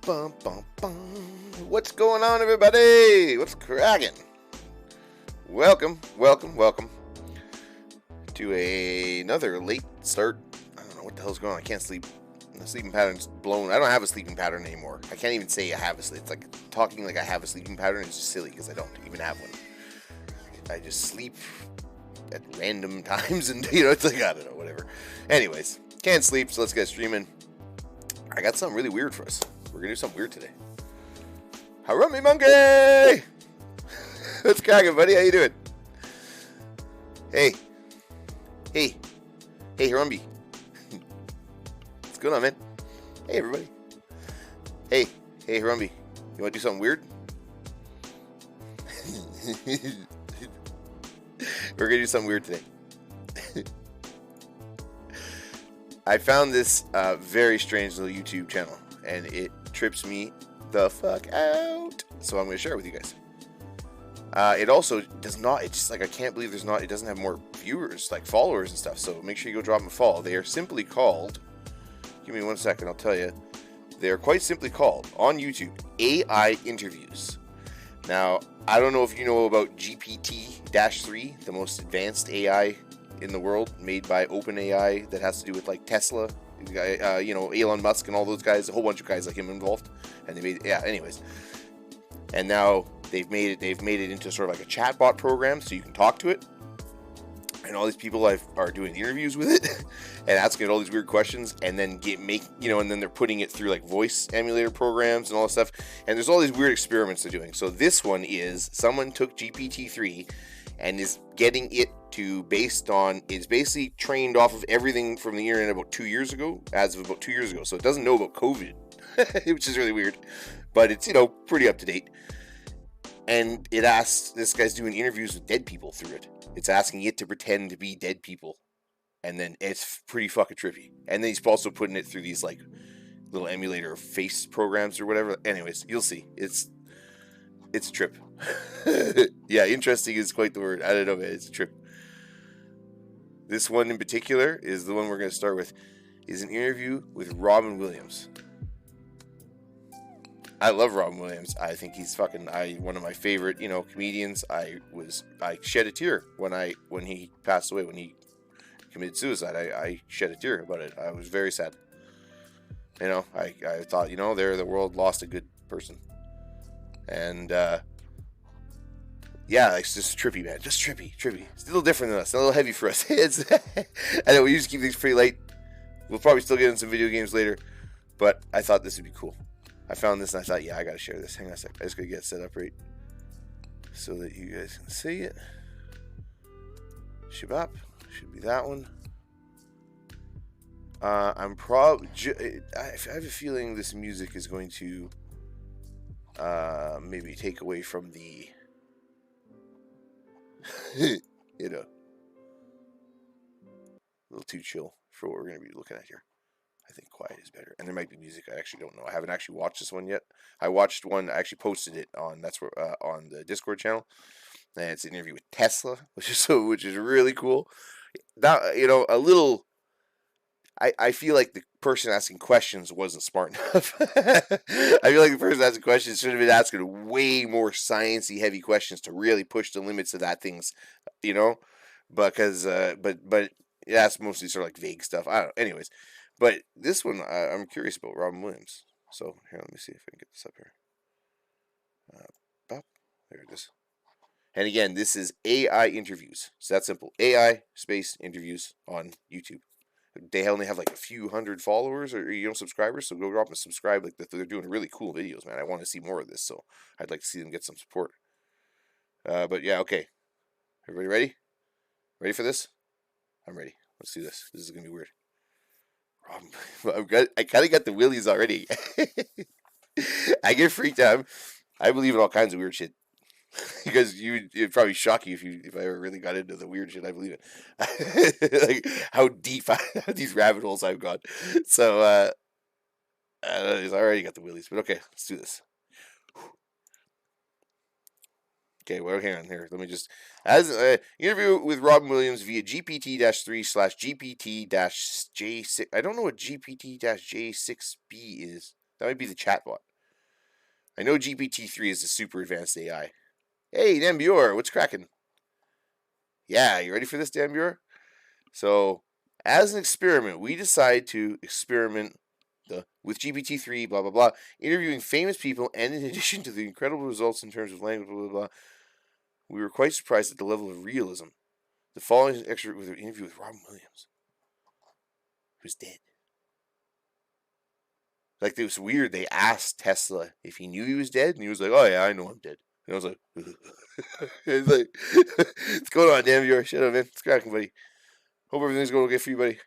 bum, bum, bum. What's going on, everybody? What's cracking? Welcome to another late start. I don't know what the hell's going on. I can't sleep. The sleeping pattern's blown. I don't have a sleeping pattern anymore. I can't even say I have a sleep. It's like talking like I have a sleeping pattern is just silly because I don't even have one. I just sleep at random times and, it's like, I don't know, whatever. Anyways, can't sleep, so let's get streaming. I got something really weird for us. We're going to do something weird today. Harumbi Monkey! What's cracking, buddy? How you doing? Hey, Harumbi. What's going on, man? Hey, everybody. Hey, Harumbi. You want to do something weird? We're going to do something weird today. I found this very strange little YouTube channel, and it trips me the fuck out. So I'm going to share it with you guys. It also does not, it's just like, I can't believe it doesn't have more viewers, like followers and stuff. So make sure you go drop them a follow. They are simply called, give me 1 second, I'll tell you. They are quite simply called, on YouTube, AI Interviews. Now, I don't know if you know about GPT-3, the most advanced AI in the world, made by OpenAI, that has to do with like Tesla, Elon Musk and all those guys, a whole bunch of guys like him involved. And they made, anyways. And now they've made it into sort of like a chatbot program, so you can talk to it. And all these people are doing interviews with it and asking it all these weird questions, and then and then they're putting it through like voice emulator programs and all this stuff. And there's all these weird experiments they're doing. So this one is someone took GPT-3 and is getting it to it's basically trained off of everything from the internet about 2 years ago, as of about 2 years ago. So it doesn't know about COVID, which is really weird, but it's, pretty up to date. And it asks, this guy's doing interviews with dead people through it. It's asking it to pretend to be dead people. And then it's pretty fucking trippy. And then he's also putting it through these like little emulator face programs or whatever. Anyways, you'll see. It's a trip. Yeah, interesting is quite the word. I don't know, man. It's a trip. This one in particular is the one we're going to start with. Is an interview with Robin Williams. I love Robin Williams. I think he's one of my favorite, comedians. I shed a tear when he passed away, when he committed suicide. I shed a tear about it. I was very sad. I thought, the world lost a good person. And, it's just trippy, man. Just trippy. It's a little different than us. A little heavy for us. I know we usually keep things pretty light. We'll probably still get in some video games later. But I thought this would be cool. I found this and I thought, I gotta share this. Hang on a sec. I just gotta get it set up right so that you guys can see it. Shabab. Should be that one. I have a feeling this music is going to maybe take away from the a little too chill for what we're going to be looking at here. I think quiet is better. And there might be music. I actually don't know. I haven't actually watched this one yet. I watched one. I actually posted it on on the Discord channel. And it's an interview with Tesla, which is really cool. Now, a little. I feel like the person asking questions wasn't smart enough. I feel like the person asking questions should have been asking way more sciencey heavy questions to really push the limits of that things, because but that's mostly sort of like vague stuff. I don't know. Anyways. But this one, I'm curious about Robin Williams. So, here, let me see if I can get this up here. There it is. And again, this is AI Interviews. So that's simple. AI space interviews on YouTube. They only have like a few hundred followers or subscribers. So go drop them a subscribe. Like they're doing really cool videos, man. I want to see more of this. So I'd like to see them get some support. But yeah, okay. Everybody ready? Ready for this? I'm ready. Let's do this. This is going to be weird. I kind of got the willies already. I get freaked out. I believe in all kinds of weird shit. Because it'd probably shock you if I ever really got into the weird shit. I believe it. Like how deep these rabbit holes I've gone. So I already got the willies. But okay, let's do this. Okay, well, hang on here. Let me just... As interview with Robin Williams via GPT-3/GPT-J6. I don't know what GPT-J6B is. That might be the chatbot. I know GPT-3 is a super advanced AI. Hey, Nambior, what's cracking? Yeah, you ready for this, Nambior? So, as an experiment, we decide to experiment with GPT-3, blah, blah, blah, interviewing famous people, and in addition to the incredible results in terms of language, blah, blah, blah, we were quite surprised at the level of realism. The following is an excerpt with an interview with Robin Williams, who's dead. Like, it was weird. They asked Tesla if he knew he was dead, and he was like, oh, yeah, I know I'm dead. And I was like, it's like, what's going on, damn you? Shut up, man. It's cracking, buddy. Hope everything's going okay for you, buddy.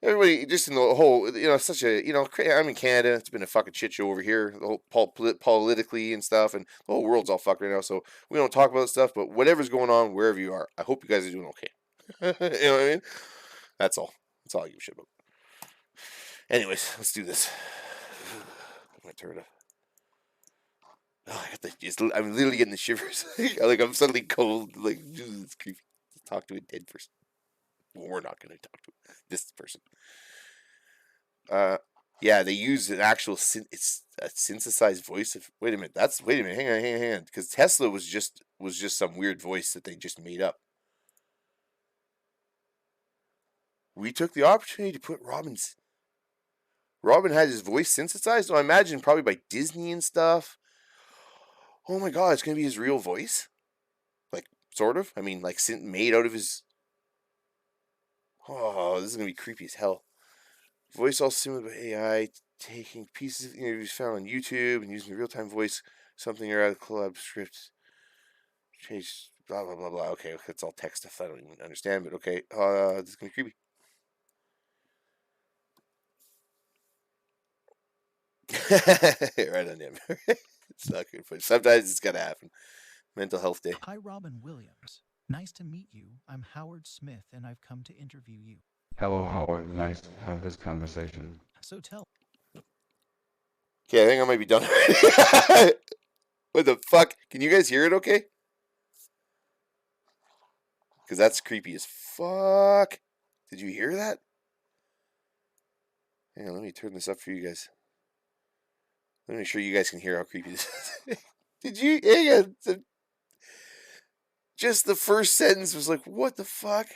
Everybody, just in the whole, such a, I'm in Canada. It's been a fucking shit show over here, the whole politically and stuff, and the whole world's all fucked right now. So we don't talk about this stuff, but whatever's going on, wherever you are, I hope you guys are doing okay. You know what I mean? That's all. That's all I give a shit about. Anyways, let's do this. I'm gonna turn it off. Oh, I'm literally getting the shivers. Like, I'm suddenly cold. Like, it's creepy. Talk to a dead person. Well, we're not gonna talk to this person. Yeah, they use an actual it's a synthesized voice of. Wait a minute. Hang on. Because Tesla was just some weird voice that they just made up. We took the opportunity to put Robin had his voice synthesized. So I imagine probably by Disney and stuff. Oh my god, it's gonna be his real voice, like sort of. I mean, like made out of his. Oh, this is gonna be creepy as hell. Voice all similar to AI, taking pieces of interviews found on YouTube and using the real-time voice, something or other collab scripts. Change blah blah blah blah. Okay, that's all text stuff I don't even understand, but okay. This is gonna be creepy. Right on him. It's not good, but sometimes it's gotta happen. Mental health day. Hi, Robin Williams. Nice to meet you. I'm Howard Smith, and I've come to interview you. Hello, Howard. Nice to have this conversation. So tell. Okay, I think I might be done. What the fuck? Can you guys hear it okay? Because that's creepy as fuck. Did you hear that? Hang on, let me turn this up for you guys. Let me make sure you guys can hear how creepy this is. Did you? Hang on. Just the first sentence was like, what the fuck?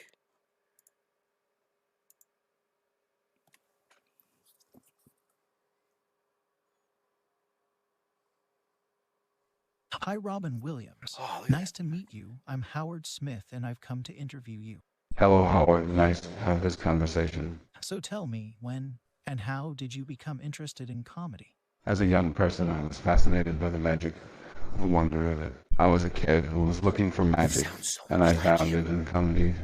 Hi, Robin Williams. Oh, nice to meet you. I'm Howard Smith, and I've come to interview you. Hello, Howard. Nice to have this conversation. So tell me, when and how did you become interested in comedy? As a young person, I was fascinated by the magic, the wonder of it. I was a kid who was looking for magic, and I found it in comedy.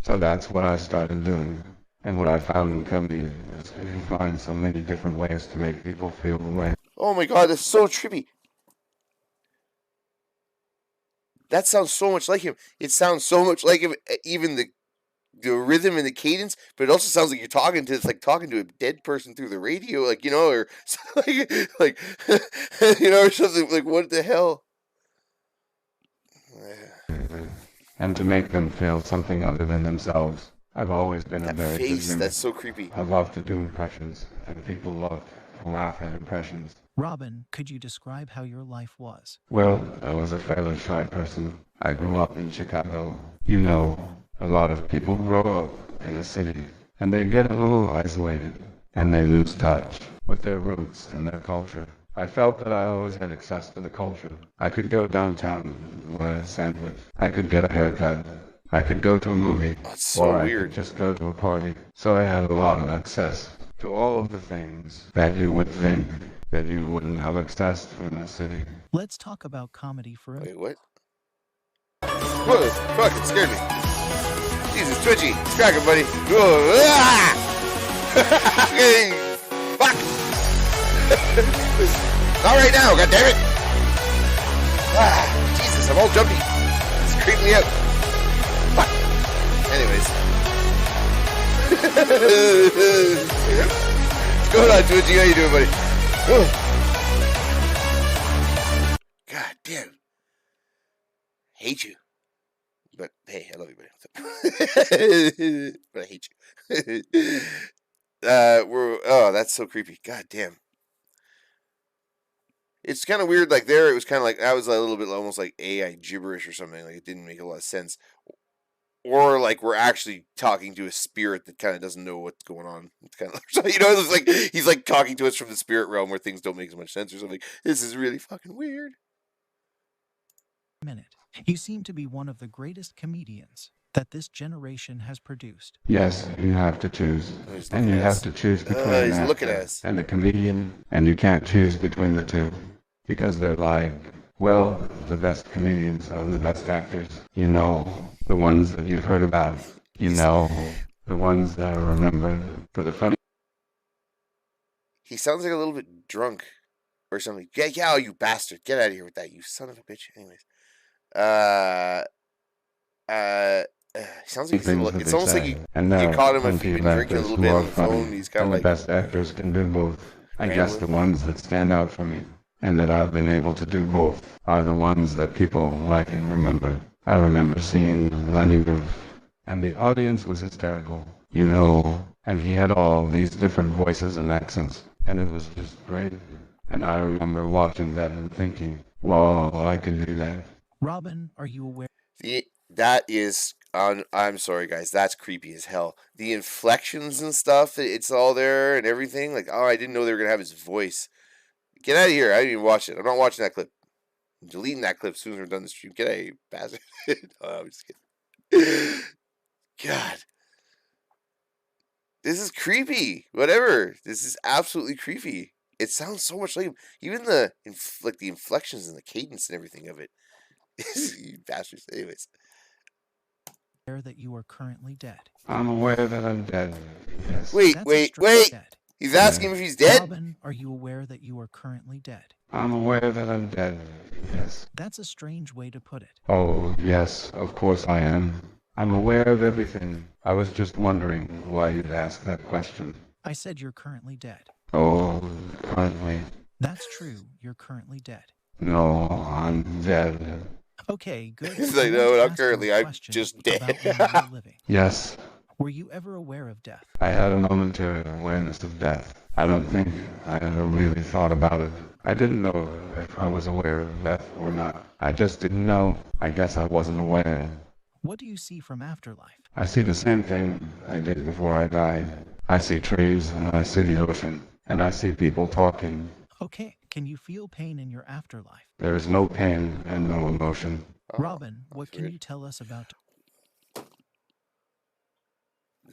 So that's what I started doing. And what I found in comedy is you can find so many different ways to make people feel the way. Oh my god, that's so trippy. That sounds so much like him. It sounds so much like him, even the rhythm and the cadence, but it also sounds like you're talking to a dead person through the radio, or or something like, what the hell? And to make them feel something other than themselves. I've always been a very good mimic. That's so creepy. I love to do impressions, and people love to laugh at impressions. Robin, could you describe how your life was? Well, I was a fairly shy person. I grew up in Chicago. You know, a lot of people grow up in the city, and they get a little isolated, and they lose touch with their roots and their culture. I felt that I always had access to the culture. I could go downtown and buy a sandwich. I could get a haircut. I could go to a movie. That's so or weird. I could just go to a party. So I had a lot of access to all of the things that you would think that you wouldn't have access to in the city. Let's talk about comedy for a Wait, what? Whoa, fuck, it scared me. Jesus, twitchy. It's cracking, buddy. Whoa, ah! Fuck! Not right now, goddammit! Ah, Jesus, I'm all jumpy. It's creeping me out. Fuck. Anyways. What's going on, Twitchy? How you doing, buddy? God damn. Hate you. But hey, I love you, buddy. But I hate you. That's so creepy. God damn. it's kind of weird. Like there, it was kind of like that was a little bit almost like AI gibberish or something. Like it didn't make a lot of sense. Or like we're actually talking to a spirit that kind of doesn't know what's going on. It's kind of like, it's like he's like talking to us from the spirit realm where things don't make as much sense or something. This is really fucking weird. Minute. You seem to be one of the greatest comedians that this generation has produced. Yes, you have to choose. He's And looking you at have us. to choose between He's an looking at actor us. and a comedian, and you can't choose between the two. Because they're like, well, the best comedians are the best actors. You know, the ones that you've heard about. You know, the ones that are remembered for the funny. He sounds like a little bit drunk or something. Yeah, oh, you bastard. Get out of here with that, you son of a bitch. Anyways. He sounds like things that it's they almost like say. you And there caught are him if plenty he'd of been drinking a actors little who bit are on the phone. funny, He's kind and of the like, best actors can do both. I guess rambling. the ones that stand out for me, and that I've been able to do both, are the ones that people like and remember. I remember seeing Lenny Roof, and the audience was hysterical, you know, and he had all these different voices and accents, and it was just great. And I remember watching that and thinking, wow, I can do that. Robin, are you aware? That is, I'm sorry, guys. That's creepy as hell. The inflections and stuff, it's all there and everything. Like, oh, I didn't know they were going to have his voice. Get out of here. I didn't even watch it. I'm not watching that clip. I'm deleting that clip as soon as we're done the stream. Get out of here, bastard. Oh, I'm just kidding. God. This is creepy. Whatever. This is absolutely creepy. It sounds so much like him. Even the the inflections and the cadence and everything of it. You bastards. Anyways. That you are currently dead? I'm aware that I'm dead. Yes. Wait. Dead. He's asking if he's dead? Robin, are you aware that you are currently dead? I'm aware that I'm dead. Yes. That's a strange way to put it. Oh, yes, of course I am. I'm aware of everything. I was just wondering why you'd ask that question. I said you're currently dead. Oh, currently. That's true. You're currently dead. No, I'm dead. Okay, good. He's like, no, not currently. I'm just dead. About when you were living. Yes, Were you ever aware of death? I had a momentary awareness of death. I don't think I ever really thought about it. I didn't know if I was aware of death or not. I just didn't know. I guess I wasn't aware. What do you see from afterlife? I see the same thing I did before I died. I see trees, and I see the ocean, and I see people talking. Okay, can you feel pain in your afterlife? There is no pain and no emotion. Oh, Robin, what that's can weird. you tell us about?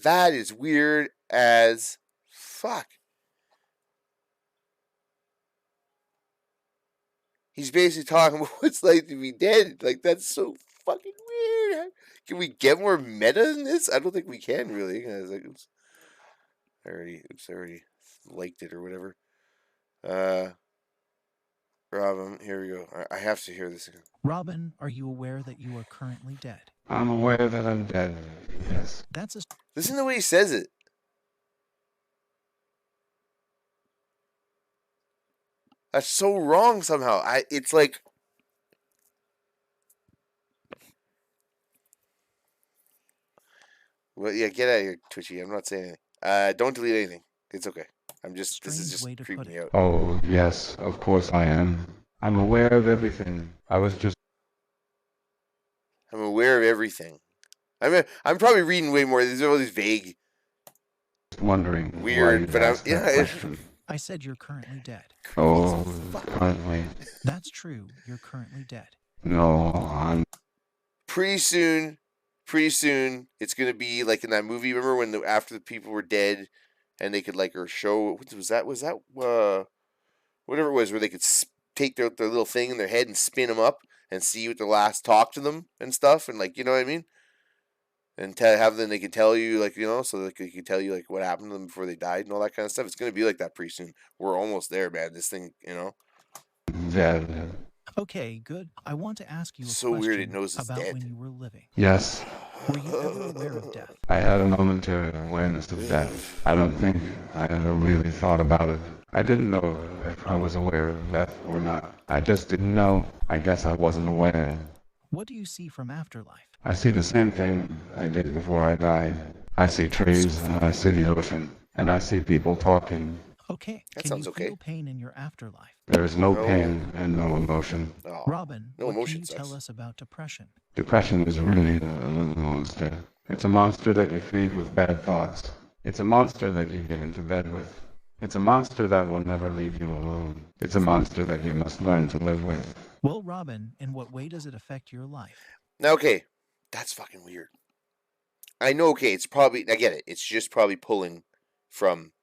That is weird as fuck. He's basically talking about what it's like to be dead. Like, that's so fucking weird. Can we get more meta in this? I don't think we can, really. I was like, oops. I already liked it or whatever. Robin, here we go. I have to hear this again. Robin, are you aware that you are currently dead? I'm aware that I'm dead. Yes. That's a Listen to the way he says it. That's so wrong somehow. It's like, well, yeah, get out of here, Twitchy. I'm not saying anything. Don't delete anything. It's okay. This is just way to creeping put me out. Oh, yes, of course I am. I'm aware of everything. I was just I'm aware of everything. I'm probably reading way more. These are all these vague. wondering Weird, why you'd but ask that question. I said you're currently dead. Oh, currently. That's true. You're currently dead. No, I'm Pretty soon, it's gonna be like in that movie. Remember when after the people were dead, and they could like or show what was that whatever it was where they could take their little thing in their head and spin them up and see what the last talk to them and stuff and like you know what I mean. And have them, they can tell you, like, you know, so they can tell you, like, what happened to them before they died and all that kind of stuff. It's going to be like that pretty soon. We're almost there, man. This thing, you know. dead. Okay, good. I want to ask you a So question weird it knows it's about dead. when you were living. Yes, Were you ever aware of death? I had a momentary awareness of death. I don't think I ever really thought about it. I didn't know if I was aware of death or not. I just didn't know. I guess I wasn't aware. What do you see from afterlife? I see the same thing I did before I died. I see trees, and I see the ocean, and I see people talking. Okay, That can sounds you okay. feel pain in your afterlife? There is no No. pain and no emotion. Oh, Robin, no what can emotion you tell sucks. us about depression? Depression is really a little monster. It's a monster that you feed with bad thoughts. It's a monster that you get into bed with. It's a monster that will never leave you alone. It's a monster that you must learn to live with. Well, Robin, in what way does it affect your life? Now, okay, that's fucking weird. I know, okay, it's probably, I get it. It's just probably pulling from,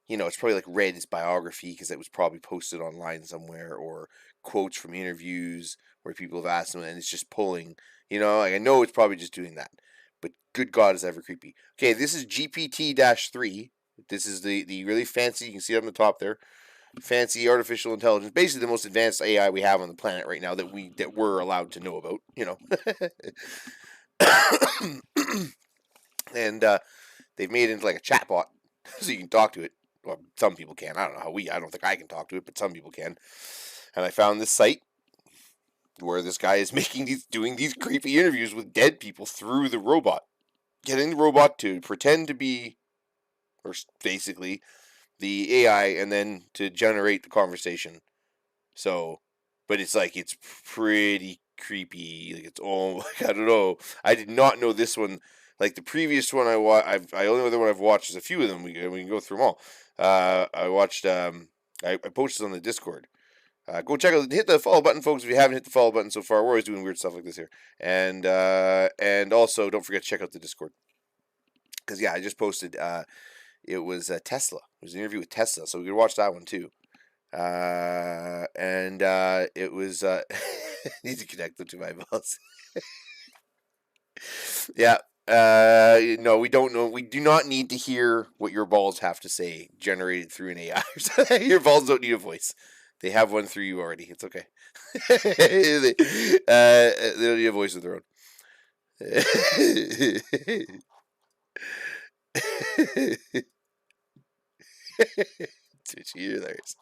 it's probably like read his biography because it was probably posted online somewhere, or quotes from interviews where people have asked him, and it's just pulling, like I know it's probably just doing that. But good God, is that ever creepy. Okay, this is GPT-3. This is the really fancy, you can see it on the top there, fancy artificial intelligence, basically the most advanced AI we have on the planet right now that we're allowed to know about, and they've made it into like a chatbot, so you can talk to it. Well, some people can. I don't know how I don't think I can talk to it, but some people can. And I found this site where this guy is doing these creepy interviews with dead people through the robot, getting the robot to pretend to be, or basically, the AI, and then to generate the conversation. So, but it's pretty creepy. Like it's I don't know. I did not know this one. Like the previous one I only know the one I've watched. There's a few of them. We can go through them all. I watched. I posted on the Discord. Go check out. Hit the follow button, folks. If you haven't hit the follow button so far, we're always doing weird stuff like this here. And also don't forget to check out the Discord. Because I just posted. It was Tesla. It was an interview with Tesla, so we could watch that one too. It was need to connect them to my balls. Yeah. No, we don't know. We do not need to hear what your balls have to say generated through an AI. Your balls don't need a voice. They have one through you already. It's okay. They don't need a voice of their own. Hilarious.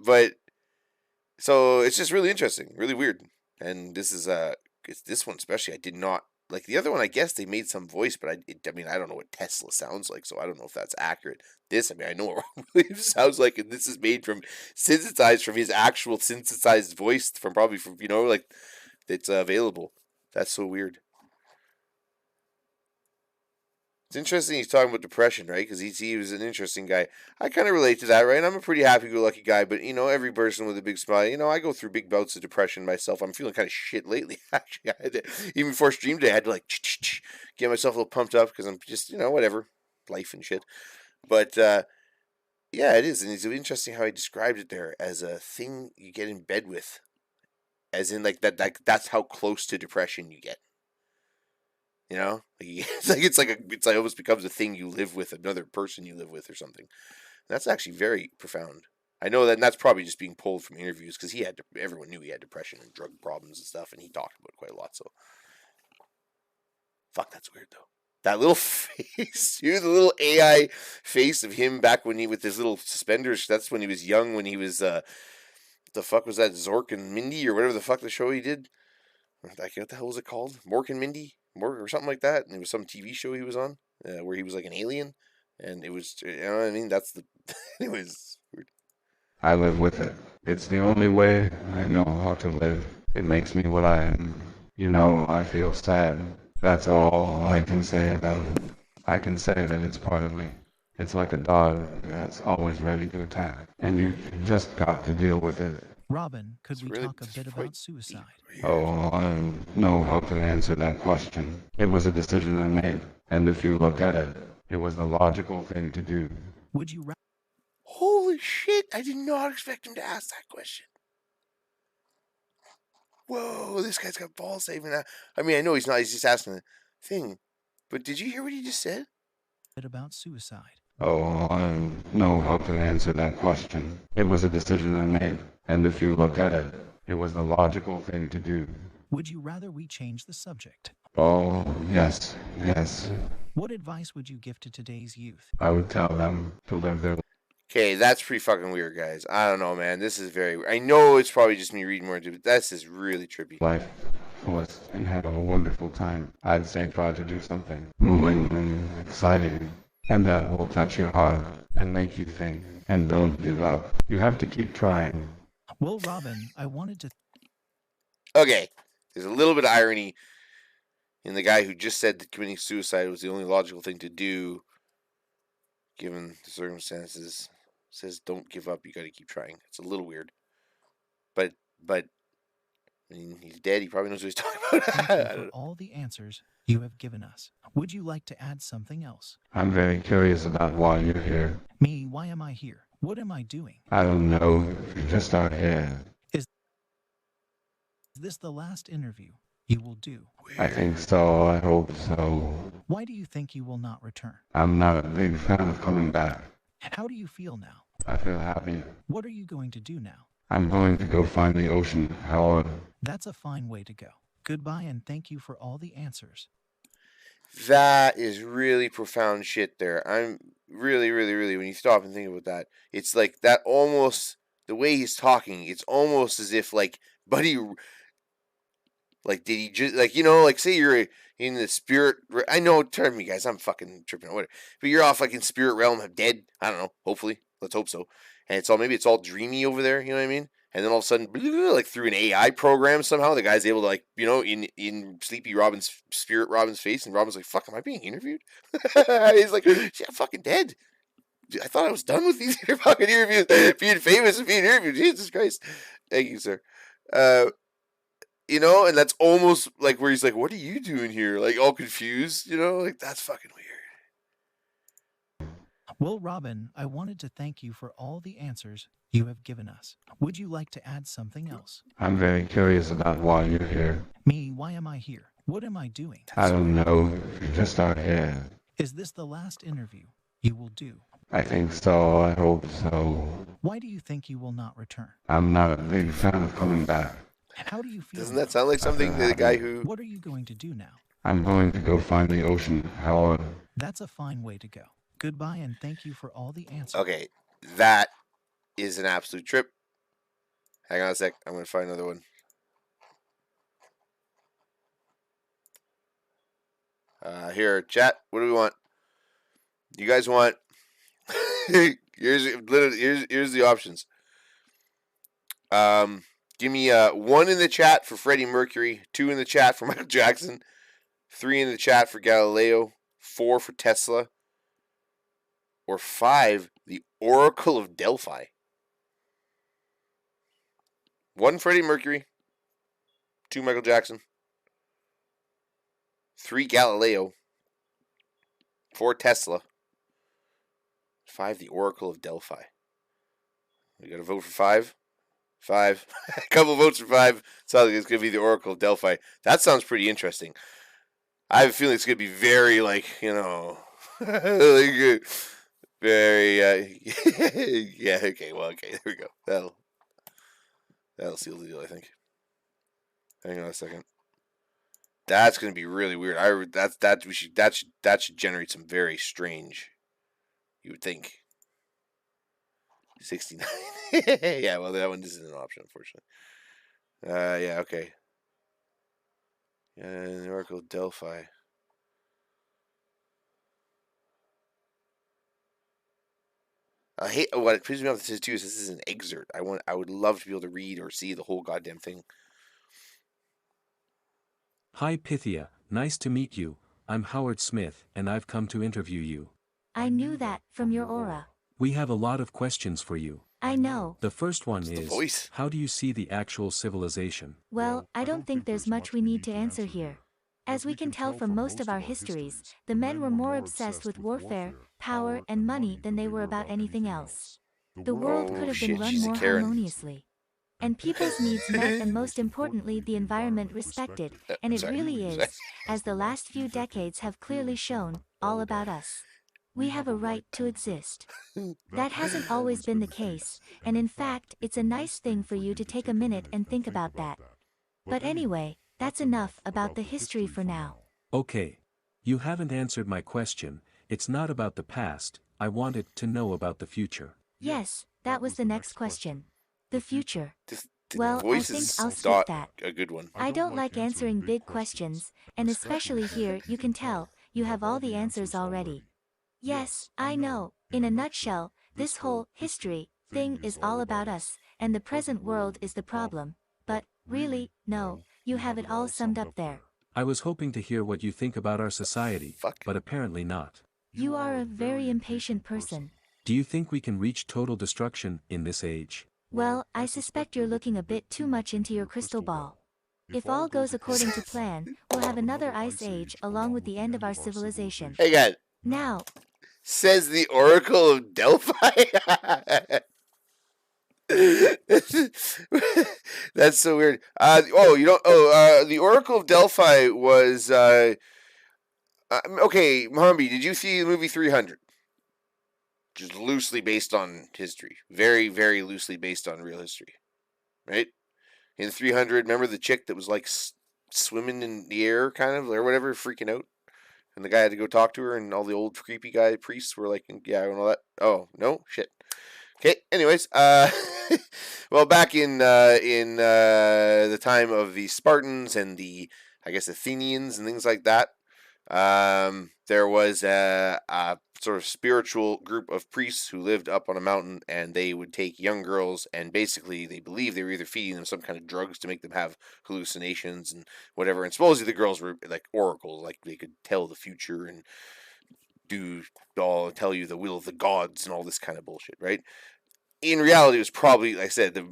But so it's just really interesting, really weird. And this is it's this one especially. I did not like the other one. I guess they made some voice, but I don't know what Tesla sounds like, so I don't know if that's accurate. This, I know what it sounds like, and this is made from synthesized from his actual synthesized voice from probably from like it's available. That's so weird. It's interesting he's talking about depression, right? Because he was an interesting guy. I kind of relate to that, right? I'm a pretty happy-go-lucky guy, but, every person with a big smile, I go through big bouts of depression myself. I'm feeling kind of shit lately, actually. Even before stream day, I had to, get myself a little pumped up because I'm just, whatever, life and shit. But, yeah, it is, and it's interesting how he described it there as a thing you get in bed with. As in, that's how close to depression you get. It's like almost becomes a thing you live with, another person you live with or something. That's actually very profound. I know that, and that's probably just being pulled from interviews because everyone knew he had depression and drug problems and stuff, and he talked about it quite a lot. So, fuck, that's weird though. That little face, the little AI face of him back when with his little suspenders. That's when he was young. When he was the fuck was that, Zork and Mindy or whatever the fuck the show he did? What the hell was it called? Mork and Mindy? Or something like that. And it was some TV show he was on where he was like an alien. And it was, you know what I mean? That's the. It was weird. I live with it. It's the only way I know how to live. It makes me what I am. I feel sad. That's all I can say about it. I can say that it's part of me. It's like a dog that's always ready to attack. And you just got to deal with it. Robin, could we talk a bit about suicide? Oh, I don't know how to answer that question. It was a decision I made. And if you look at it, it was the logical thing to do. Would you Holy shit, I did not expect him to ask that question. Whoa, this guy's got balls saving that. I know he's not, he's just asking the thing. But did you hear what he just said? About suicide? Oh, I don't know how to answer that question. It was a decision I made. And if you look at it, it was the logical thing to do. Would you rather we change the subject? Oh, yes. What advice would you give to today's youth? I would tell them to live their life. Okay, that's pretty fucking weird, guys. I don't know, man. This is very weird. I know it's probably just me reading more into it, but this is really trippy. Life was and have a wonderful time. I'd say try to do something moving and exciting. And that will touch your heart and make you think. And don't give up. You have to keep trying. Well, Robin, I wanted to. Okay, there's a little bit of irony in the guy who just said that committing suicide was the only logical thing to do, given the circumstances. Says don't give up. You got to keep trying. It's a little weird, but I mean, he's dead. He probably knows what he's talking about. Thank you for all the answers you have given us. Would you like to add something else? I'm very curious about why you're here. Me, why am I here? What am I doing? I don't know. You just are here. Is this the last interview you will do? I think so. I hope so. Why do you think you will not return? I'm not a big fan of coming back. How do you feel now? I feel happy. What are you going to do now? I'm going to go find the ocean. Howard. That's a fine way to go. Goodbye and thank you for all the answers. That is really profound shit there. I'm really, when you stop and think about that, it's like that almost, the way he's talking, it's almost as if, like, buddy, like, did he just, like, you know, like, say you're in the spirit, I know, turn me, guys, I'm fucking tripping or whatever, but you're off, like, in spirit realm of dead, I don't know, hopefully, let's hope so, and it's all, maybe it's all dreamy over there, you know what I mean? And then all of a sudden, like through an AI program somehow, the guy's able to, like, you know, in Sleepy Robin's spirit Robin's face, and Robin's like, "Fuck, am I being interviewed?" He's like, "Yeah, I'm fucking dead. I thought I was done with these fucking interviews, being famous and being interviewed. Jesus Christ, thank you, sir." You know, and that's almost like where he's like, "What are you doing here?" Like all confused, you know, like that's fucking weird. Well, Robin, I wanted to thank you for all the answers you have given us. Would you like to add something else? I'm very curious about why you're here. Me, why am I here? What am I doing? I don't know. You just are here. Is this the last interview you will do? I think so. I hope so. Why do you think you will not return? I'm not a big fan of coming back. How do you feel? Doesn't that sound like something that the guy who? What are you going to do now? I'm going to go find the ocean. Howard. That's a fine way to go. Goodbye and thank you for all the answers. Okay, that is an absolute trip. Hang on a sec. I'm going to find another one. Here, chat. What do we want? You guys want? here's the options. Give me 1 in the chat for Freddie Mercury, 2 in the chat for Michael Jackson, 3 in the chat for Galileo, 4 for Tesla, or 5, the Oracle of Delphi. 1 Freddie Mercury, 2 Michael Jackson, 3 Galileo, 4 Tesla, 5 the Oracle of Delphi. We got to vote for 5. 5. A couple votes for 5. Sounds like it's going to be the Oracle of Delphi. That sounds pretty interesting. I have a feeling it's going to be very, like, you know, like, very, yeah, okay, well, okay, there we go. That'll seal the deal, I think. Hang on a second. That's going to be really weird. That should generate some very strange, you would think. 69. Yeah, well, that one isn't an option, unfortunately. Yeah, okay. The Oracle of Delphi. I hate what it pisses me off. This is too. This is an excerpt. I would love to be able to read or see the whole goddamn thing. Hi Pythia, nice to meet you. I'm Howard Smith, and I've come to interview you. I knew that from your aura. We have a lot of questions for you. I know. The first one The is, voice. how do you see the actual civilization? Well, I don't think there's much we need to answer here. As we can tell from most of our histories, the men were more obsessed with warfare, power, and money than they were about anything else. The world could have been run she's a more Karen. harmoniously. And people's needs met, and most importantly, the environment respected, and it Sorry. really is, as the last few decades have clearly shown, all about us. We have a right to exist. That hasn't always been the case, and in fact, it's a nice thing for you to take a minute and think about that. But anyway, that's enough about the history for now. Okay. You haven't answered my question. It's not about the past. I wanted to know about the future. Yes, that was the next question. The future. The Well, I voice think is I'll skip not that. a good one. I don't like answering big questions, and especially here, you can tell, you have all the answers already. Yes, I know. In a nutshell, this whole history thing is all about us, and the present world is the problem. But, really, no, you have it all summed up there. I was hoping to hear what you think about our society, Fuck. but apparently not. You are a very impatient person. Do you think we can reach total destruction in this age? Well, I suspect you're looking a bit too much into your crystal ball. If all goes according to plan, we'll have another ice age along with the end of our civilization. Hey, guys. Now, Says the Oracle of Delphi. That's so weird. The Oracle of Delphi was okay. Mohambi, did you see the movie 300? Just loosely based on history, very, very loosely based on real history, right? In 300, remember the chick that was like swimming in the air, kind of, or whatever, freaking out, and the guy had to go talk to her, and all the old creepy guy priests were like, "Yeah, and all that." Oh no, shit. Okay. Anyways, well, back in the time of the Spartans and the, I guess, Athenians and things like that, there was a sort of spiritual group of priests who lived up on a mountain, and they would take young girls, and basically they believed they were either feeding them some kind of drugs to make them have hallucinations and whatever. And supposedly the girls were like oracles, like they could tell the future and tell you the will of the gods and all this kind of bullshit, right? In reality, it was probably, like I said, the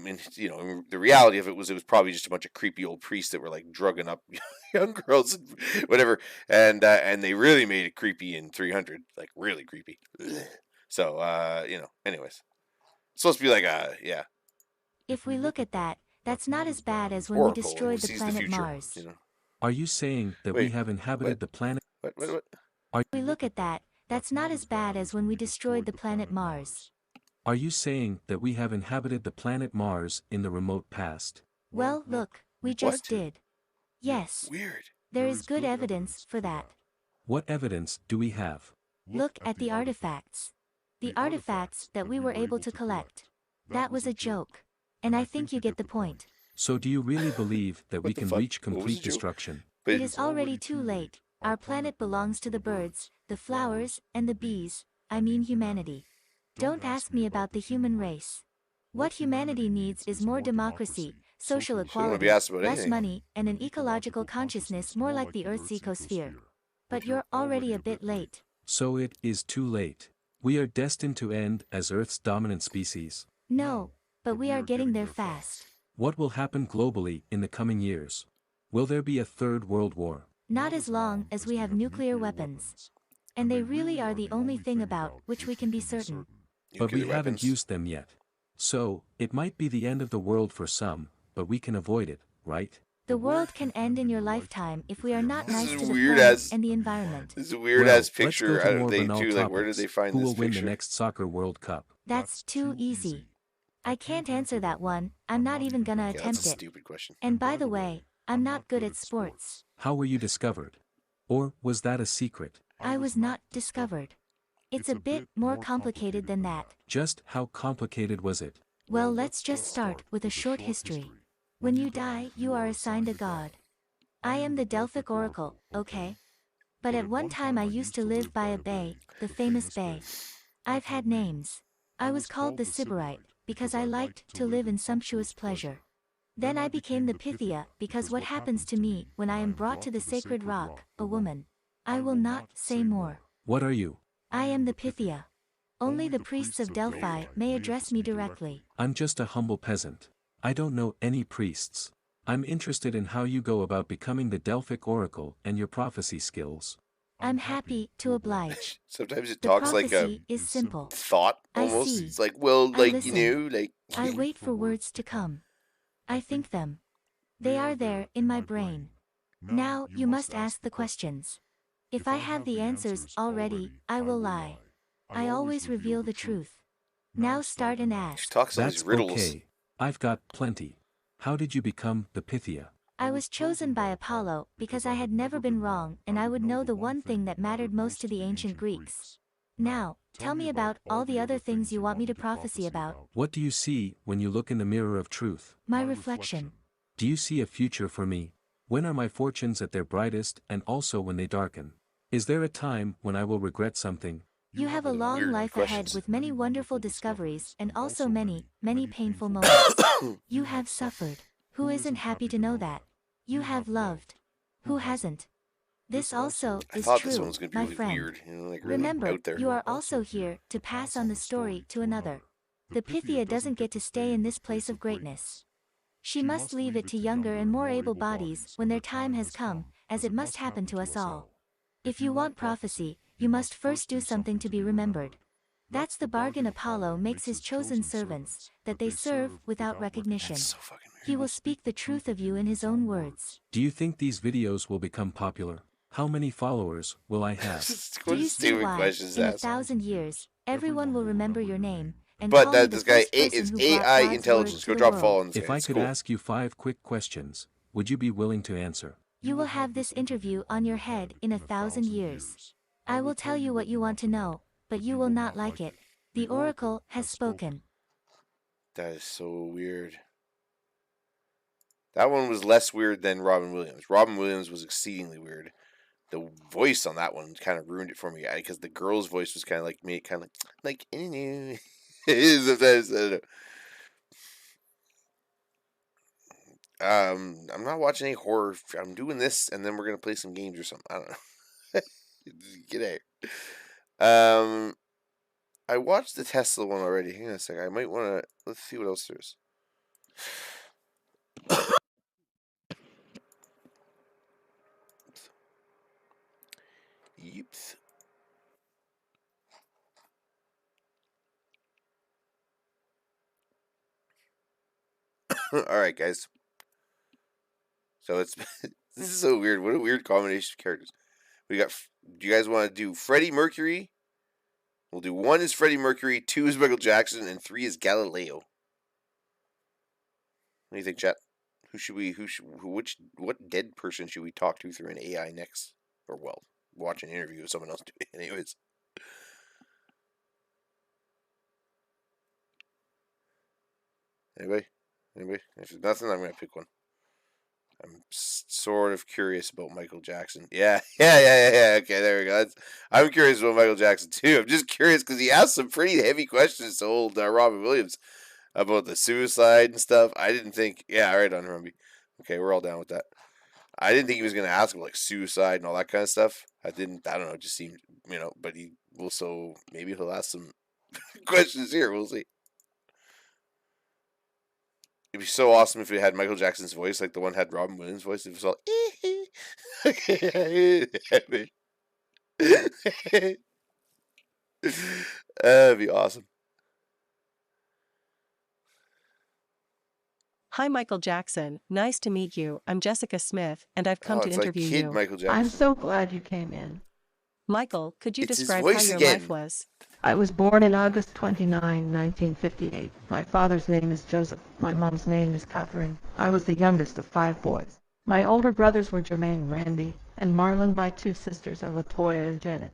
reality of it was probably just a bunch of creepy old priests that were like drugging up young girls, and whatever, and they really made it creepy in 300, like really creepy. So, anyways, it's supposed to be like yeah. if we look at that, that's not as bad as when Oracle, we destroyed who the sees planet future, Mars. Are you saying that we Wait, have inhabited what? the planet? What? If we look at that, that's not as bad as when we destroyed the planet Mars. Are you saying that we have inhabited the planet Mars in the remote past? Well, look, we just What? did. Yes, Weird. there is good evidence for that. What evidence do we have? Look at the artifacts. The artifacts that we were able to collect. That was a joke. And I think you get the point. So do you really believe that we What the can fuck? reach What was complete the joke? destruction? But It is already too late. Our planet belongs to the birds, the flowers, and the bees, I mean humanity. Don't ask me about the human race. What humanity needs is more democracy, social wanna be equality, asked about less anything. money, and an ecological consciousness more like the Earth's ecosphere. But you're already a bit late. So it is too late. We are destined to end as Earth's dominant species. No, but we are getting there fast. What will happen globally in the coming years? Will there be a third world war? Not as long as we have nuclear weapons. And they really are the only thing about which we can be certain. But we Nuclear haven't weapons. used them yet. So, it might be the end of the world for some, but we can avoid it, right? The world can end in your lifetime if we are not This nice is to the weird planet as- and the environment. This is a weird Well, ass let's go picture. to Out more of they banal too. Like, where did topics. they find Who this will win the picture? next soccer World Cup? That's too easy. I can't answer that one, I'm not even gonna Yeah, that's attempt a it. stupid question. And by the way, I'm not good at sports. How were you discovered? Or was that a secret? I was not discovered. It's a bit more complicated than that. Just how complicated was it? Well, let's just start with a short history. When you die, you are assigned a god. I am the Delphic Oracle, okay? But at one time I used to live by a bay, the famous bay. I've had names. I was called the Sybarite, because I liked to live in sumptuous pleasure. Then I became the Pythia, because what happens to me when I am brought to the sacred rock, a woman? I will not say more. What are you? I am the Pythia. Only the priests of Delphi may address me directly. I'm just a humble peasant. I don't know any priests. I'm interested in how you go about becoming the Delphic Oracle and your prophecy skills. I'm happy to oblige. Sometimes it The talks like a prophecy is simple. thought I almost. see. It's like, well, I like listen. like. I wait for words to come. I think them. They are there in my brain. Now you must ask the questions. If I have the answers already, I will lie. I always reveal the truth. Now start and She ask. talks in That's these riddles. okay. I've got plenty. How did you become the Pythia? I was chosen by Apollo because I had never been wrong and I would know the one thing that mattered most to the ancient Greeks. Now, tell me about all the other things you want me to prophesy about. What do you see when you look in the mirror of truth? My reflection. Do you see a future for me? When are my fortunes at their brightest and also when they darken? Is there a time when I will regret something? You have a long Weird life questions. ahead with many wonderful discoveries and also many, many painful moments. You have suffered. Who isn't happy to know that? You have loved. Who hasn't? This also I is thought this one true, was gonna be my really friend. weird, you know, like really Remember, out there. you are also here to pass on the story to another. The Pythia doesn't get to stay in this place of greatness. She must leave it to younger and more able bodies when their time has come, as it must happen to us all. If you want prophecy, you must first do something to be remembered. That's the bargain Apollo makes his chosen servants, that they serve without recognition. That's so fucking weird. He will speak the truth of you in his own words. Do you think these videos will become popular? How many followers will I have? Do you see Stupid why, questions in to a ask. 1,000 years, everyone will remember your name, and But call you that the this guy first person is who brought AI God's intelligence. word to Go the drop world. follow on this If guy. I It's could cool. ask you 5 quick questions, would you be willing to answer? You will have this interview on your head in 1,000 years. I will tell you what you want to know, but you will not like it. The oracle has spoken. That is so weird. That one was less weird than Robin Williams. Robin Williams was exceedingly weird. The voice on that one kind of ruined it for me because the girl's voice was kind of like me, kind of like sometimes, I don't know. I'm not watching any horror. I'm doing this, and then we're gonna play some games or something. I don't know. Get out. I watched the Tesla one already. Hang on a second. I might want to. Let's see what else there is. Yeeps. All right, guys. So it's this is so weird. What a weird combination of characters. We got. Do you guys want to do Freddie Mercury? We'll do 1 is Freddie Mercury, 2 is Michael Jackson, and 3 is Galileo. What do you think, chat? What dead person should we talk to through an AI next? Or well, watch an interview of someone else do it. Anyways. Anybody? If there's nothing, I'm gonna pick one. I'm sort of curious about Michael Jackson. Yeah. Okay, there we go. I'm curious about Michael Jackson too. I'm just curious because he asked some pretty heavy questions to old Robin Williams about the suicide and stuff. I didn't think. Yeah, right on, Rumby. Okay, we're all down with that. I didn't think he was gonna ask about like suicide and all that kind of stuff. I don't know. It just seemed, But he will. So maybe he'll ask some questions here. We'll see. It'd be so awesome if we had Michael Jackson's voice, like the one had Robin Williams' voice. It was all, that'd be awesome. Hi, Michael Jackson. Nice to meet you. I'm Jessica Smith, and I've come to It's like interview kid you. Michael Jackson. I'm so glad you came in. Michael, could you It's his describe how voice your again. life was? I was born in August 29, 1958. My father's name is Joseph. My mom's name is Catherine. I was the youngest of 5 boys. My older brothers were Jermaine, Randy, and Marlon. My 2 sisters are Latoya and Janet.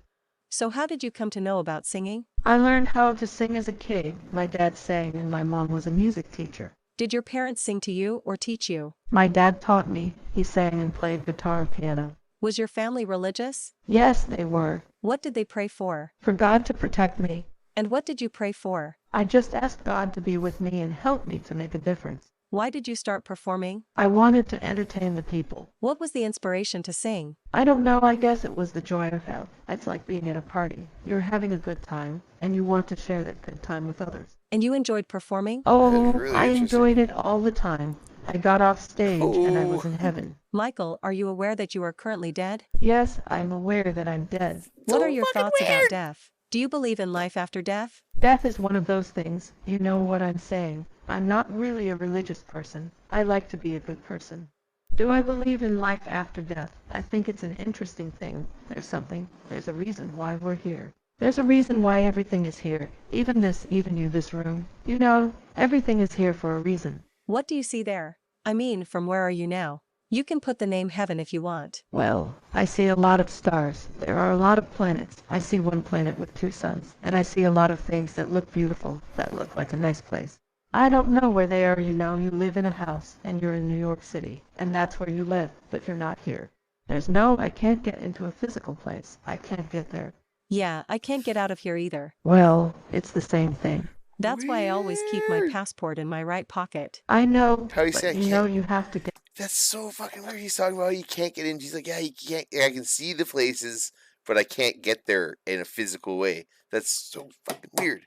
So how did you come to know about singing? I learned how to sing as a kid. My dad sang and my mom was a music teacher. Did your parents sing to you or teach you? My dad taught me. He sang and played guitar and piano. Was your family religious? Yes, they were. What did they pray for? For God to protect me. And what did you pray for? I just asked God to be with me and help me to make a difference. Why did you start performing? I wanted to entertain the people. What was the inspiration to sing? I don't know, I guess it was the joy of health. It's like being at a party. You're having a good time, and you want to share that good time with others. And you enjoyed performing? Oh, That's really I interesting. enjoyed it all the time. I got off stage and I was in heaven. Michael, are you aware that you are currently dead? Yes, I'm aware that I'm dead. What are your thoughts about death? Do you believe in life after death? Death is one of those things. You know what I'm saying. I'm not really a religious person. I like to be a good person. Do I believe in life after death? I think it's an interesting thing. There's a reason why we're here. There's a reason why everything is here. Even you, this room. You know, everything is here for a reason. What do you see there? I mean, from where are you now? You can put the name heaven if you want. Well, I see a lot of stars. There are a lot of planets. I see one planet with 2 suns. And I see a lot of things that look beautiful, that look like a nice place. I don't know where they are, you know. You live in a house, and you're in New York City. And that's where you live, but you're not here. I can't get into a physical place. I can't get there. Yeah, I can't get out of here either. Well, it's the same thing. That's why I always keep my Weird. passport in my right pocket. I know, How do you but say I you know can't? you have to get That's so fucking weird. He's talking about how you can't get in. He's like, yeah, you can't. I can see the places, but I can't get there in a physical way. That's so fucking weird.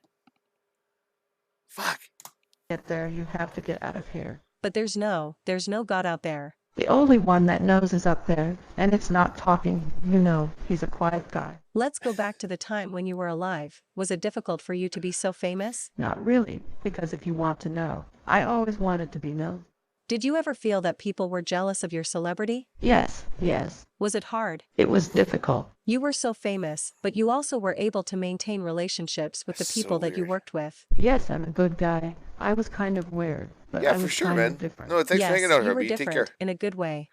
Fuck. there, you have to get out of here. But there's no God out there. The only one that knows is up there, and it's not talking, you know, he's a quiet guy. Let's go back to the time when you were alive. Was it difficult for you to be so famous? Not really, because if you want to know, I always wanted to be known. Did you ever feel that people were jealous of your celebrity? Yes. Was it hard? It was difficult. You were so famous, but you also were able to maintain relationships with the That's so people that you weird. worked with. Yes, I'm a good guy. I was kind of weird, but Yeah, I for was sure, kind man. of different. No, thanks for Yes, hanging out, you were Herbie. Take care. different in a good way.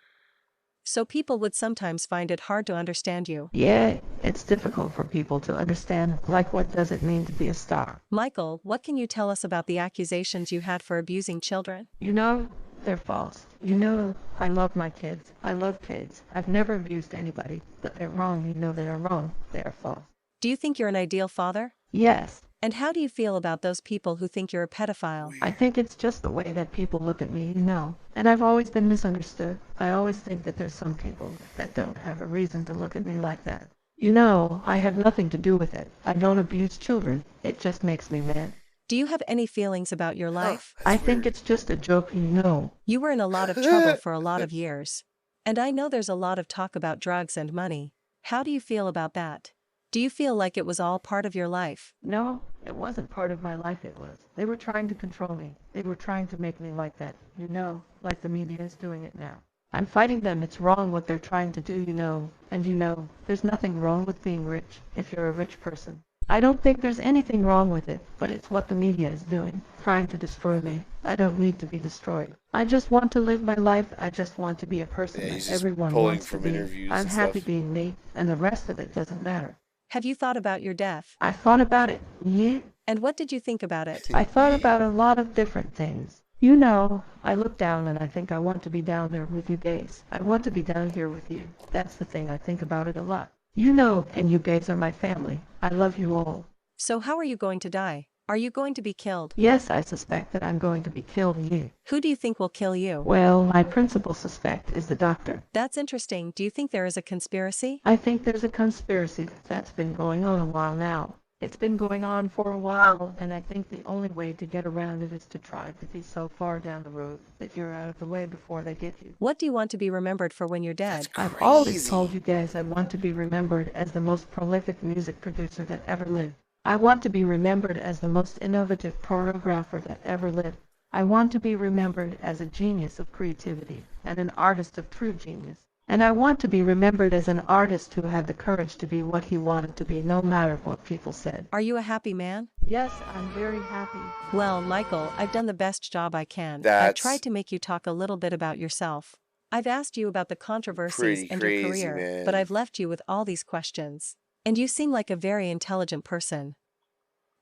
So people would sometimes find it hard to understand you. Yeah, it's difficult for people to understand, like what does it mean to be a star? Michael, what can you tell us about the accusations you had for abusing children? You know, they're false. You know, I love my kids. I love kids. I've never abused anybody, but they're wrong. You know they are wrong. They are false. Do you think you're an ideal father? Yes, And how do you feel about those people who think you're a pedophile? I think it's just the way that people look at me, you know. And I've always been misunderstood. I always think that there's some people that don't have a reason to look at me like that. You know, I have nothing to do with it. I don't abuse children. It just makes me mad. Do you have any feelings about your life? I think it's just a joke, you know. You were in a lot of trouble for a lot of years. And I know there's a lot of talk about drugs and money. How do you feel about that? Do you feel like it was all part of your life? No, it wasn't part of my life, it was. They were trying to control me. They were trying to make me like that, you know, like the media is doing it now. I'm fighting them. It's wrong what they're trying to do, you know. And you know, there's nothing wrong with being rich if you're a rich person. I don't think there's anything wrong with it, but it's what the media is doing, trying to destroy me. I don't need to be destroyed. I just want to live my life. I just want to be a person Yeah, that he's just everyone pulling wants to from be. interviews I'm and happy stuff. being me, and the rest of it doesn't matter. Have you thought about your death? I thought about it, yeah. And what did you think about it? I thought about a lot of different things. You know, I look down and I think I want to be down there with you guys. I want to be down here with you. That's the thing. I think about it a lot. You know, and you guys are my family. I love you all. So how are you going to die? Are you going to be killed? Yes, I suspect that I'm going to be killed here. Who do you think will kill you? Well, my principal suspect is the doctor. That's interesting. Do you think there is a conspiracy? I think there's a conspiracy that's been going on a while now. It's been going on for a while, and I think the only way to get around it is to try to be so far down the road that you're out of the way before they get you. What do you want to be remembered for when you're dead? I've always told you guys I want to be remembered as the most prolific music producer that ever lived. I want to be remembered as the most innovative choreographer that ever lived. I want to be remembered as a genius of creativity and an artist of true genius. And I want to be remembered as an artist who had the courage to be what he wanted to be, no matter what people said. Are you a happy man? Yes, I'm very happy. Well, Michael, I've done the best job I can. I've That's tried to make you talk a little bit about yourself. I've asked you about the controversies pretty and your crazy, career, man. but I've left you with all these questions. And you seem like a very intelligent person.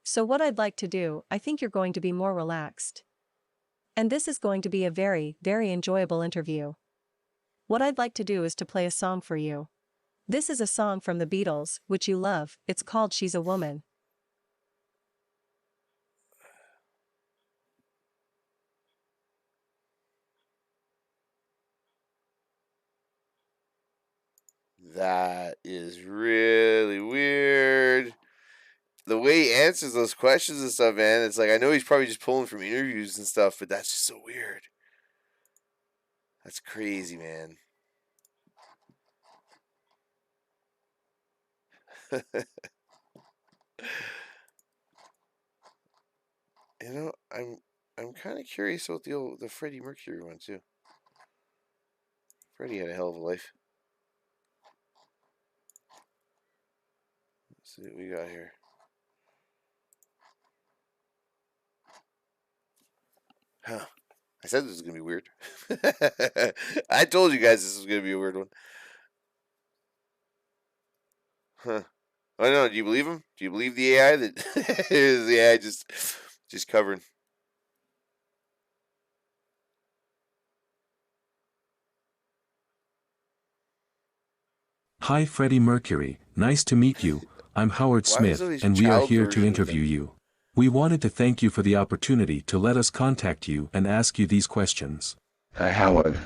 So what I'd like to do, I think you're going to be more relaxed. And this is going to be a very, very enjoyable interview. What I'd like to do is to play a song for you. This is a song from the Beatles, which you love. It's called She's a Woman. That is really weird. The way he answers those questions and stuff, man, it's like, I know he's probably just pulling from interviews and stuff, but that's just so weird. That's crazy, man. You know, I'm kind of curious about the Freddie Mercury one too. Freddie had a hell of a life. Let's see what we got here. Huh. I said this was gonna be weird. I told you guys this was gonna be a weird one. Huh. Oh no, do you believe him? Do you believe the AI that is the AI just covering? Hi Freddie Mercury, nice to meet you. I'm Howard Why was Smith, there these and we are child here to versions of interview them? you. We wanted to thank you for the opportunity to let us contact you and ask you these questions. Howard,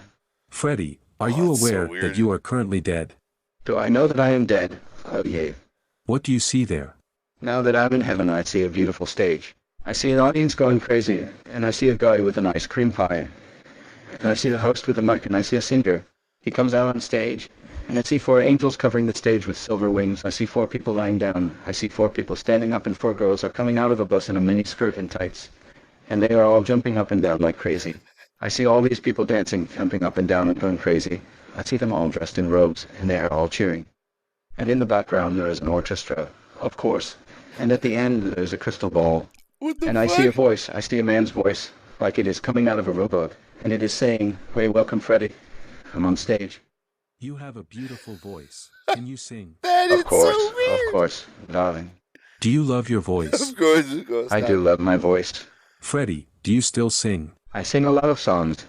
Freddy, are Oh, you that's so aware weird. that you are currently dead? do I know that I am dead? Oh, yeah. What do you see there? Now that I'm in heaven, I see a beautiful stage. I see an audience going crazy, and I see a guy with an ice cream pie. And I see the host with a mic, and I see a singer. He comes out on stage, and I see 4 angels covering the stage with silver wings. I see 4 people lying down. I see 4 people standing up, and 4 girls are coming out of a bus in a mini skirt and tights. And they are all jumping up and down like crazy. I see all these people dancing, jumping up and down and going crazy. I see them all dressed in robes, and they are all cheering. And in the background there is an orchestra, of course. And at the end there's a crystal ball. What the And fuck? I see a voice, I see a man's voice, like it is coming out of a robot. And it is saying, "Hey, welcome Freddy. I'm on stage." You have a beautiful voice. Can you sing? That is so weird. Of course, darling. Do you love your voice? Of course. I do love my voice. Freddy, do you still sing? I sing a lot of songs.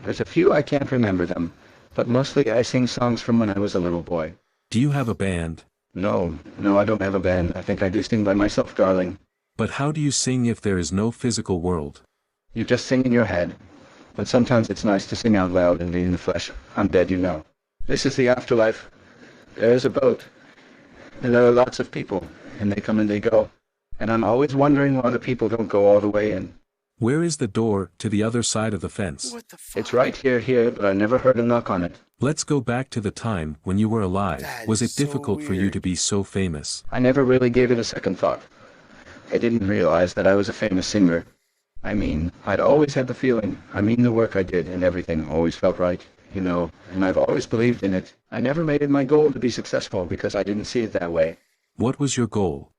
There's a few I can't remember them, but mostly I sing songs from when I was a little boy. Do you have a band? No, I don't have a band. I think I do sing by myself, darling. But how do you sing if there is no physical world? You just sing in your head. But sometimes it's nice to sing out loud and be in the flesh. I'm dead, you know. This is the afterlife. There is a boat. And there are lots of people. And they come and they go. And I'm always wondering why the people don't go all the way in. Where is the door to the other side of the fence? What the fuck? It's right here, but I never heard a knock on it. Let's go back to the time when you were alive. That Was is it so difficult for you weird. to be so famous? I never really gave it a second thought. I didn't realize that I was a famous singer. I mean, I'd always had the feeling. The work I did and everything always felt right, you know, and I've always believed in it. I never made it my goal to be successful because I didn't see it that way. What was your goal?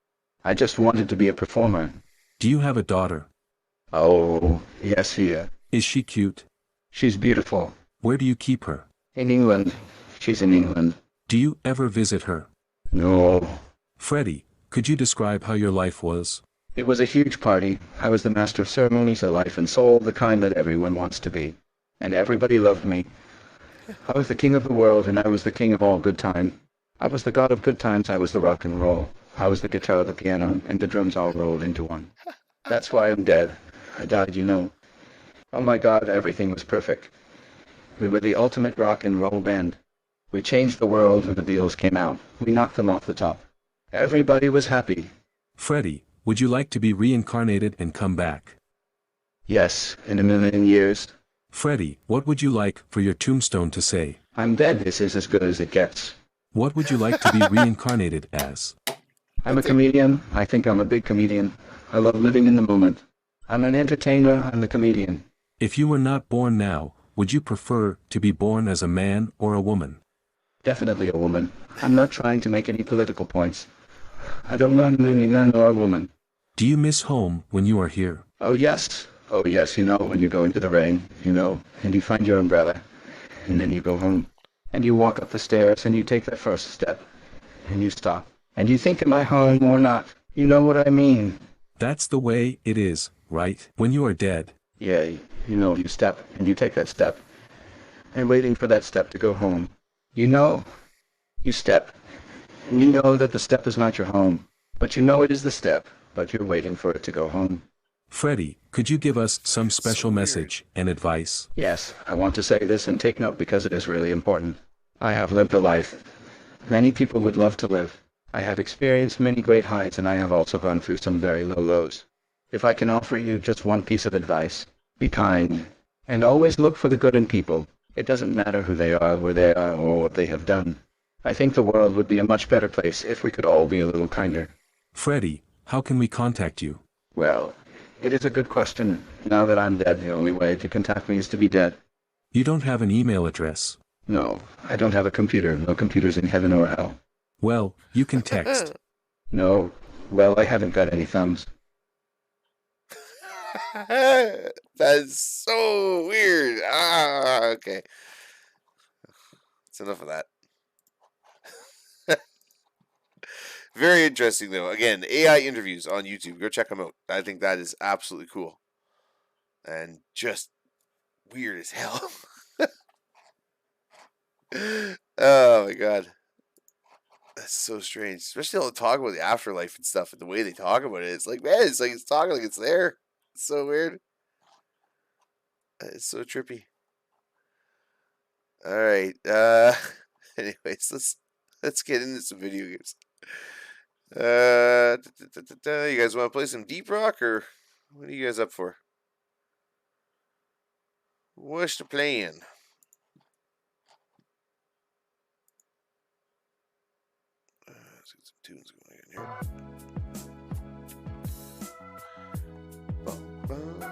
I just wanted to be a performer. Do you have a daughter? Oh, yes, yeah. Is she cute? She's beautiful. Where do you keep her? In England. She's in England. Do you ever visit her? No. Freddy, could you describe how your life was? It was a huge party. I was the master of ceremonies, a life and soul, the kind that everyone wants to be. And everybody loved me. I was the king of the world, and I was the king of all good time. I was the god of good times, I was the rock and roll. I was the guitar, the piano, and the drums all rolled into one. That's why I'm dead. I died, you know. Oh my God, everything was perfect. We were the ultimate rock and roll band. We changed the world and the Beatles came out. We knocked them off the top. Everybody was happy. Freddy, would you like to be reincarnated and come back? Yes, in a million years. Freddy, what would you like for your tombstone to say? I'm dead, this is as good as it gets. What would you like to be reincarnated as? I'm a comedian. I think I'm a big comedian. I love living in the moment. I'm an entertainer. I'm a comedian. If you were not born now, would you prefer to be born as a man or a woman? Definitely a woman. I'm not trying to make any political points. I don't want to be a man or a woman. Do you miss home when you are here? Oh yes, you know, when you go into the rain, you know, and you find your umbrella, and then you go home, and you walk up the stairs, and you take that first step, and you stop, and you think, am I home or not? You know what I mean? That's the way it is, right? When you are dead. Yeah, you know, you step, and you take that step, and waiting for that step to go home. You know, you step, and you know that the step is not your home, but you know it is the step, but you're waiting for it to go home. Freddy, could you give us some special message and advice? Yes, I want to say this and take note because it is really important. I have lived a life many people would love to live. I have experienced many great heights and I have also gone through some very low lows. If I can offer you just one piece of advice, be kind and always look for the good in people. It doesn't matter who they are, where they are, or what they have done. I think the world would be a much better place if we could all be a little kinder. Freddy, how can we contact you? Well, it is a good question. Now that I'm dead, the only way to contact me is to be dead. You don't have an email address. No, I don't have a computer. No computers in heaven or hell. Well, you can text. No, well, I haven't got any thumbs. That's so weird. Okay. That's enough of that. Very interesting, though. Again, AI interviews on YouTube. Go check them out. I think that is absolutely cool. And just weird as hell. Oh, my God. That's so strange, especially all the talk about the afterlife and stuff, and the way they talk about it. It's like, man, it's like it's talking like it's there. It's so weird. It's so trippy. All right. Anyways, let's get into some video games. You guys want to play some Deep Rock, or what are you guys up for? What's the plan? Let's get some tunes going in here. Bum, bum.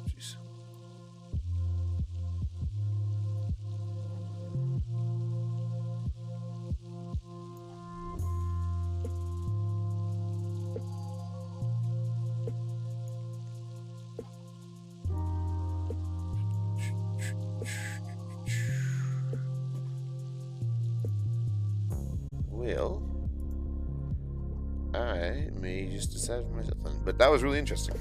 Jeez. Well, I may just decide for myself then. But that was really interesting.